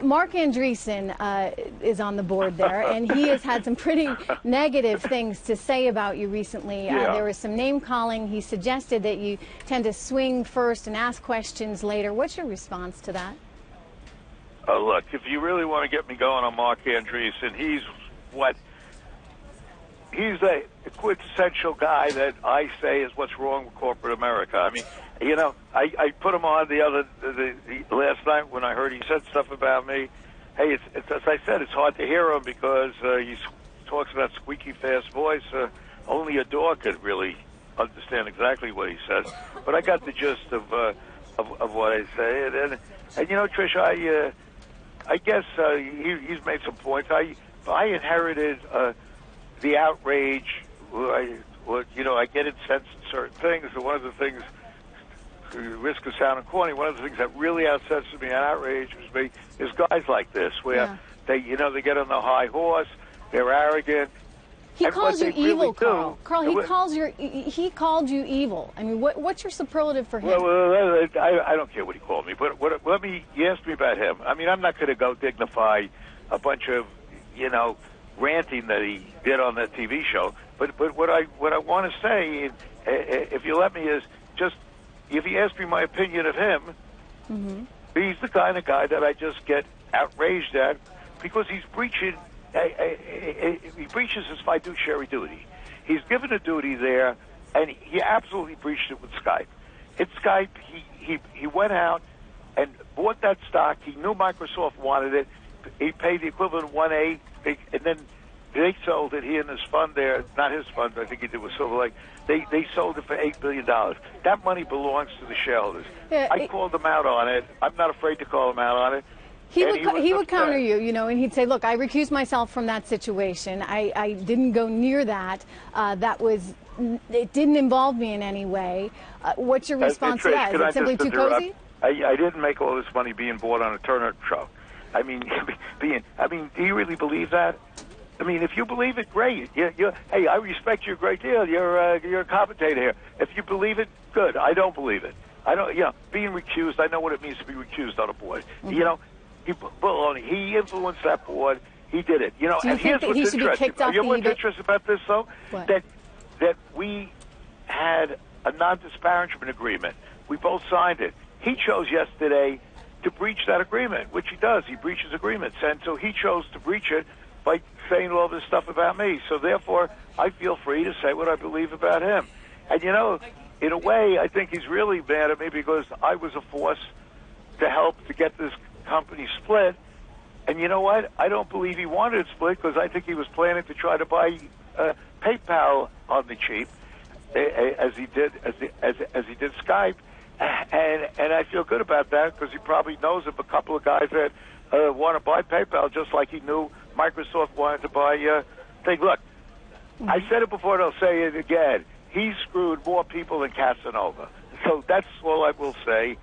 Marc Andreessen is on the board there, and he has had some pretty negative things to say about you recently. There was some name calling. He suggested that you tend to swing first and ask questions later. What's your response to that? Look, if you really want to get me going on Marc Andreessen, he's a quintessential guy that I say is what's wrong with corporate America. I mean, you know, I put him on the last night when I heard he said stuff about me. Hey, it's as I said, it's hard to hear him because he talks about squeaky fast voice. Only a dog could really understand exactly what he says. But I got the gist of what I say, and you know, Trish, I guess he's made some points. I inherited the outrage. I get incensed at certain things, and one of the things, risk of sounding corny, one of the things that really outsenses me and outrages me is guys like this, where they get on the high horse, they're arrogant. He calls you evil, Carl. Carl, he called you evil. I mean, what's your superlative for him? Well, I don't care what he called me, but you asked me about him. I mean, I'm not going to go dignify a bunch of, ranting that he did on that TV show. But what I want to say, if you let me, is just if you ask me my opinion of him, he's the kind of guy that I just get outraged at because he's breaching. He breaches his fiduciary duty. He's given a duty there, and he absolutely breached it with Skype. At Skype, he went out and bought that stock. He knew Microsoft wanted it. He paid the equivalent of 1A, and then they sold it. He and his fund there, not his fund, I think he did with Silver Lake, they sold it for $8 billion. That money belongs to the shareholders. I called him out on it. I'm not afraid to call him out on it. He would counter you, and he'd say, look, I recused myself from that situation. I didn't go near that. It didn't involve me in any way. What's your response to that? Is it simply too cozy? I didn't make all this money being bought on a Turner show. I mean, do you really believe that? I mean, if you believe it, great. Hey, I respect you a great deal. You're a commentator here. If you believe it, good. I don't believe it. I don't. Being recused, I know what it means to be recused on a board. He influenced that board. He did it. Do you and think that he should be kicked off the what's interesting about this, though? What? That we had a non-disparagement agreement. We both signed it. He chose yesterday to breach that agreement, which he does. He breaches agreements, and so he chose to breach it by saying all this stuff about me. So therefore, I feel free to say what I believe about him. And in a way, I think he's really mad at me because I was a force to help to get this company split. And you know what? I don't believe he wanted it split because I think he was planning to try to buy PayPal on the cheap, as he did Skype. And I feel good about that because he probably knows of a couple of guys that want to buy PayPal, just like he knew Microsoft wanted to buy thing. Look, I said it before, and I'll say it again. He screwed more people than Casanova. So that's all I will say.